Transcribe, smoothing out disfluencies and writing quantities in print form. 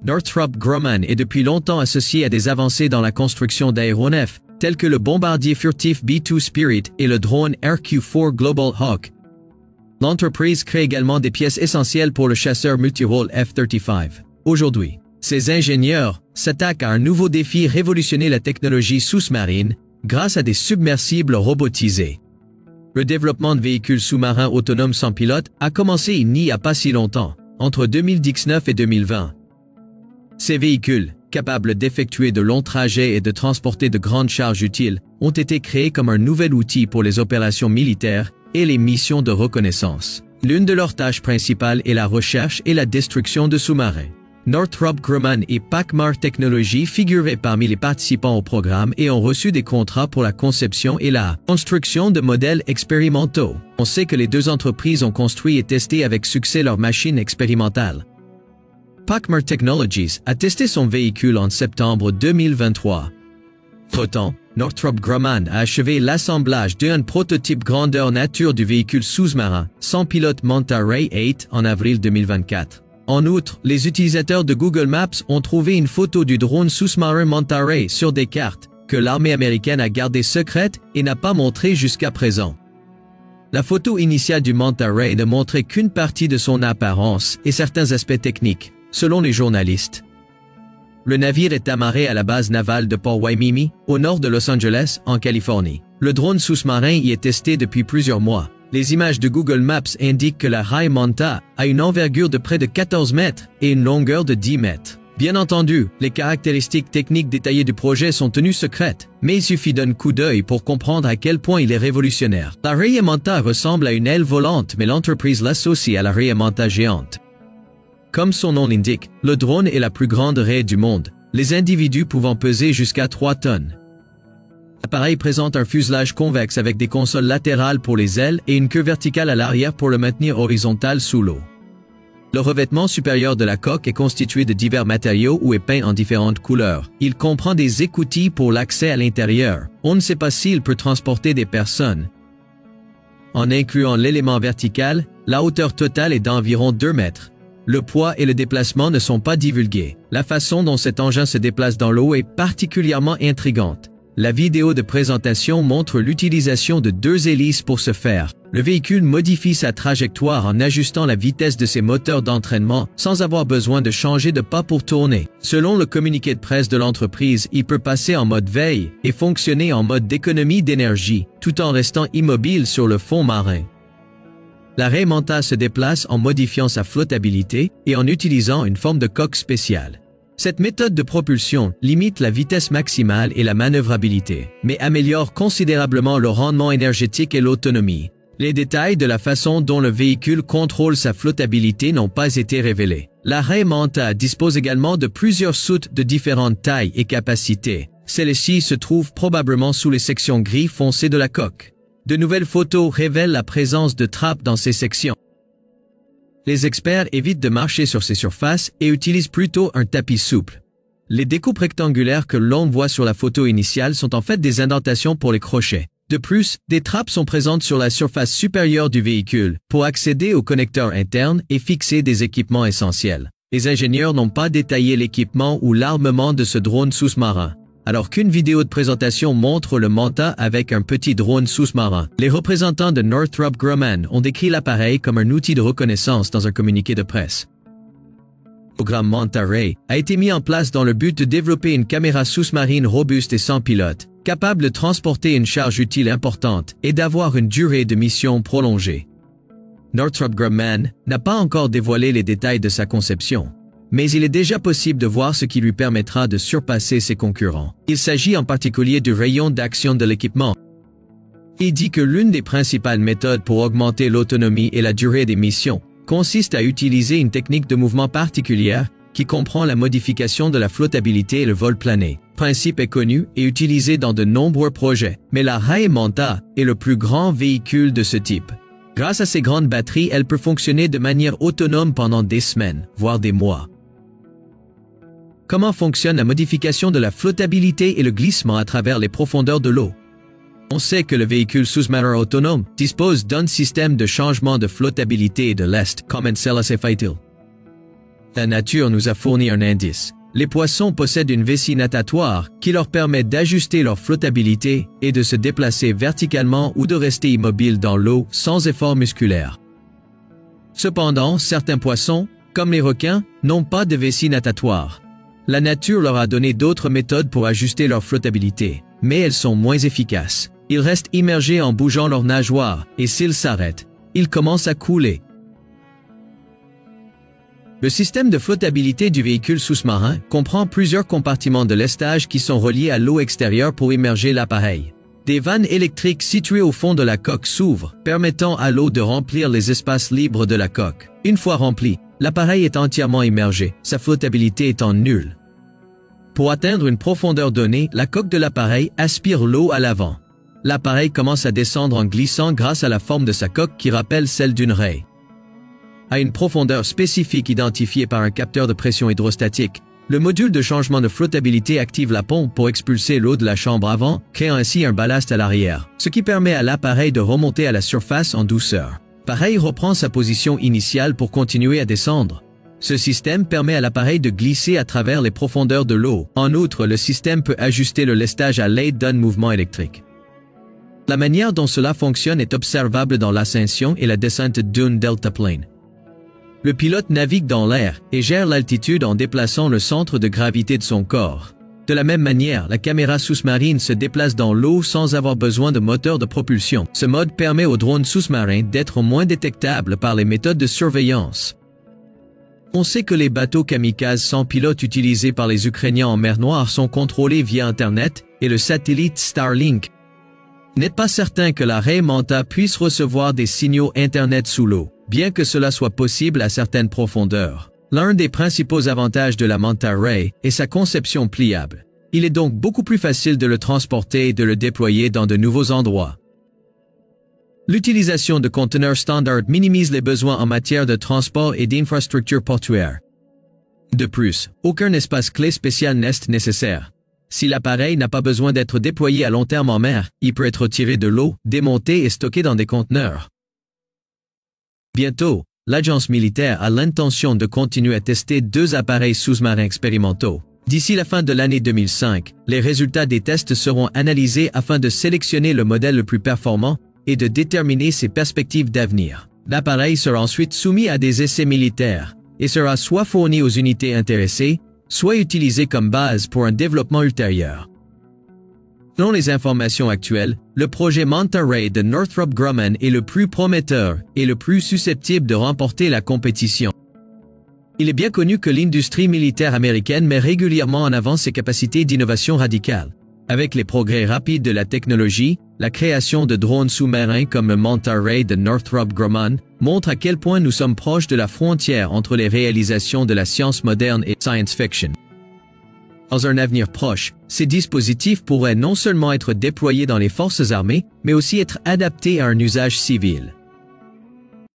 Northrop Grumman est depuis longtemps associé à des avancées dans la construction d'aéronefs, tels que le bombardier furtif B-2 Spirit et le drone RQ-4 Global Hawk. L'entreprise crée également des pièces essentielles pour le chasseur multirôle F-35. Aujourd'hui, ces ingénieurs s'attaquent à un nouveau défi: révolutionner la technologie sous-marine grâce à des submersibles robotisés. Le développement de véhicules sous-marins autonomes sans pilote a commencé il n'y a pas si longtemps, entre 2019 et 2020. Ces véhicules, capables d'effectuer de longs trajets et de transporter de grandes charges utiles, ont été créés comme un nouvel outil pour les opérations militaires et les missions de reconnaissance. L'une de leurs tâches principales est la recherche et la destruction de sous-marins. Northrop Grumman et Pacmar Technologies figuraient parmi les participants au programme et ont reçu des contrats pour la conception et la construction de modèles expérimentaux. On sait que les deux entreprises ont construit et testé avec succès leurs machines expérimentales. Pacmar Technologies a testé son véhicule en septembre 2023. Entre-temps, Northrop Grumman a achevé l'assemblage d'un prototype grandeur nature du véhicule sous-marin sans pilote Manta Ray 8 en avril 2024. En outre, les utilisateurs de Google Maps ont trouvé une photo du drone sous-marin Manta Ray sur des cartes que l'armée américaine a gardées secrètes et n'a pas montrées jusqu'à présent. La photo initiale du Manta Ray ne montrait qu'une partie de son apparence et certains aspects techniques, selon les journalistes. Le navire est amarré à la base navale de Port Hueneme, au nord de Los Angeles, en Californie. Le drone sous-marin y est testé depuis plusieurs mois. Les images de Google Maps indiquent que la High Manta a une envergure de près de 14 mètres et une longueur de 10 mètres. Bien entendu, les caractéristiques techniques détaillées du projet sont tenues secrètes, mais il suffit d'un coup d'œil pour comprendre à quel point il est révolutionnaire. La Raya Manta ressemble à une aile volante, mais l'entreprise l'associe à la Raya Manta géante. Comme son nom l'indique, le drone est la plus grande raie du monde, les individus pouvant peser jusqu'à 3 tonnes. L'appareil présente un fuselage convexe avec des consoles latérales pour les ailes et une queue verticale à l'arrière pour le maintenir horizontal sous l'eau. Le revêtement supérieur de la coque est constitué de divers matériaux ou est peint en différentes couleurs. Il comprend des écoutilles pour l'accès à l'intérieur. On ne sait pas s'il peut transporter des personnes. En incluant l'élément vertical, la hauteur totale est d'environ 2 mètres. Le poids et le déplacement ne sont pas divulgués. La façon dont cet engin se déplace dans l'eau est particulièrement intrigante. La vidéo de présentation montre l'utilisation de 2 hélices pour ce faire. Le véhicule modifie sa trajectoire en ajustant la vitesse de ses moteurs d'entraînement sans avoir besoin de changer de pas pour tourner. Selon le communiqué de presse de l'entreprise, il peut passer en mode veille et fonctionner en mode d'économie d'énergie, tout en restant immobile sur le fond marin. La Raya Manta se déplace en modifiant sa flottabilité et en utilisant une forme de coque spéciale. Cette méthode de propulsion limite la vitesse maximale et la manœuvrabilité, mais améliore considérablement le rendement énergétique et l'autonomie. Les détails de la façon dont le véhicule contrôle sa flottabilité n'ont pas été révélés. La Raya Manta dispose également de plusieurs soutes de différentes tailles et capacités. Celles-ci se trouvent probablement sous les sections gris foncé de la coque. De nouvelles photos révèlent la présence de trappes dans ces sections. Les experts évitent de marcher sur ces surfaces et utilisent plutôt un tapis souple. Les découpes rectangulaires que l'on voit sur la photo initiale sont en fait des indentations pour les crochets. De plus, des trappes sont présentes sur la surface supérieure du véhicule pour accéder aux connecteurs internes et fixer des équipements essentiels. Les ingénieurs n'ont pas détaillé l'équipement ou l'armement de ce drone sous-marin, alors qu'une vidéo de présentation montre le Manta avec un petit drone sous-marin. Les représentants de Northrop Grumman ont décrit l'appareil comme un outil de reconnaissance dans un communiqué de presse. Le programme Manta Ray a été mis en place dans le but de développer une caméra sous-marine robuste et sans pilote, capable de transporter une charge utile importante et d'avoir une durée de mission prolongée. Northrop Grumman n'a pas encore dévoilé les détails de sa conception, mais il est déjà possible de voir ce qui lui permettra de surpasser ses concurrents. Il s'agit en particulier du rayon d'action de l'équipement. Il dit que l'une des principales méthodes pour augmenter l'autonomie et la durée des missions consiste à utiliser une technique de mouvement particulière qui comprend la modification de la flottabilité et le vol plané. Le principe est connu et utilisé dans de nombreux projets, mais la Raya Manta est le plus grand véhicule de ce type. Grâce à ses grandes batteries, elle peut fonctionner de manière autonome pendant des semaines, voire des mois. Comment fonctionne la modification de la flottabilité et le glissement à travers les profondeurs de l'eau? On sait que le véhicule sous-marin autonome dispose d'un système de changement de flottabilité et de lest, comme un CLSFITIL. La nature nous a fourni un indice. Les poissons possèdent une vessie natatoire qui leur permet d'ajuster leur flottabilité et de se déplacer verticalement ou de rester immobiles dans l'eau sans effort musculaire. Cependant, certains poissons, comme les requins, n'ont pas de vessie natatoire. La nature leur a donné d'autres méthodes pour ajuster leur flottabilité, mais elles sont moins efficaces. Ils restent immergés en bougeant leurs nageoires, et s'ils s'arrêtent, ils commencent à couler. Le système de flottabilité du véhicule sous-marin comprend plusieurs compartiments de lestage qui sont reliés à l'eau extérieure pour immerger l'appareil. Des vannes électriques situées au fond de la coque s'ouvrent, permettant à l'eau de remplir les espaces libres de la coque. Une fois rempli, l'appareil est entièrement immergé, sa flottabilité étant nulle. Pour atteindre une profondeur donnée, la coque de l'appareil aspire l'eau à l'avant. L'appareil commence à descendre en glissant grâce à la forme de sa coque qui rappelle celle d'une raie. À une profondeur spécifique identifiée par un capteur de pression hydrostatique, le module de changement de flottabilité active la pompe pour expulser l'eau de la chambre avant, créant ainsi un ballast à l'arrière, ce qui permet à l'appareil de remonter à la surface en douceur. L'appareil reprend sa position initiale pour continuer à descendre. Ce système permet à l'appareil de glisser à travers les profondeurs de l'eau. En outre, le système peut ajuster le lestage à l'aide d'un mouvement électrique. La manière dont cela fonctionne est observable dans l'ascension et la descente d'une deltaplane. Le pilote navigue dans l'air et gère l'altitude en déplaçant le centre de gravité de son corps. De la même manière, la caméra sous-marine se déplace dans l'eau sans avoir besoin de moteur de propulsion. Ce mode permet aux drones sous-marins d'être moins détectables par les méthodes de surveillance. On sait que les bateaux kamikazes sans pilote utilisés par les Ukrainiens en mer Noire sont contrôlés via Internet et le satellite Starlink. N'est pas certain que la raie Manta puisse recevoir des signaux Internet sous l'eau, bien que cela soit possible à certaines profondeurs. L'un des principaux avantages de la Manta Ray est sa conception pliable. Il est donc beaucoup plus facile de le transporter et de le déployer dans de nouveaux endroits. L'utilisation de conteneurs standards minimise les besoins en matière de transport et d'infrastructures portuaires. De plus, aucun espace clé spécial n'est nécessaire. Si l'appareil n'a pas besoin d'être déployé à long terme en mer, il peut être tiré de l'eau, démonté et stocké dans des conteneurs. Bientôt, l'agence militaire a l'intention de continuer à tester 2 appareils sous-marins expérimentaux. D'ici la fin de l'année 2005, les résultats des tests seront analysés afin de sélectionner le modèle le plus performant et de déterminer ses perspectives d'avenir. L'appareil sera ensuite soumis à des essais militaires et sera soit fourni aux unités intéressées, soit utilisé comme base pour un développement ultérieur. Selon les informations actuelles, le projet Manta Ray de Northrop Grumman est le plus prometteur et le plus susceptible de remporter la compétition. Il est bien connu que l'industrie militaire américaine met régulièrement en avant ses capacités d'innovation radicale. Avec les progrès rapides de la technologie, la création de drones sous-marins comme le Manta Ray de Northrop Grumman montre à quel point nous sommes proches de la frontière entre les réalisations de la science moderne et science fiction. Dans un avenir proche, ces dispositifs pourraient non seulement être déployés dans les forces armées, mais aussi être adaptés à un usage civil.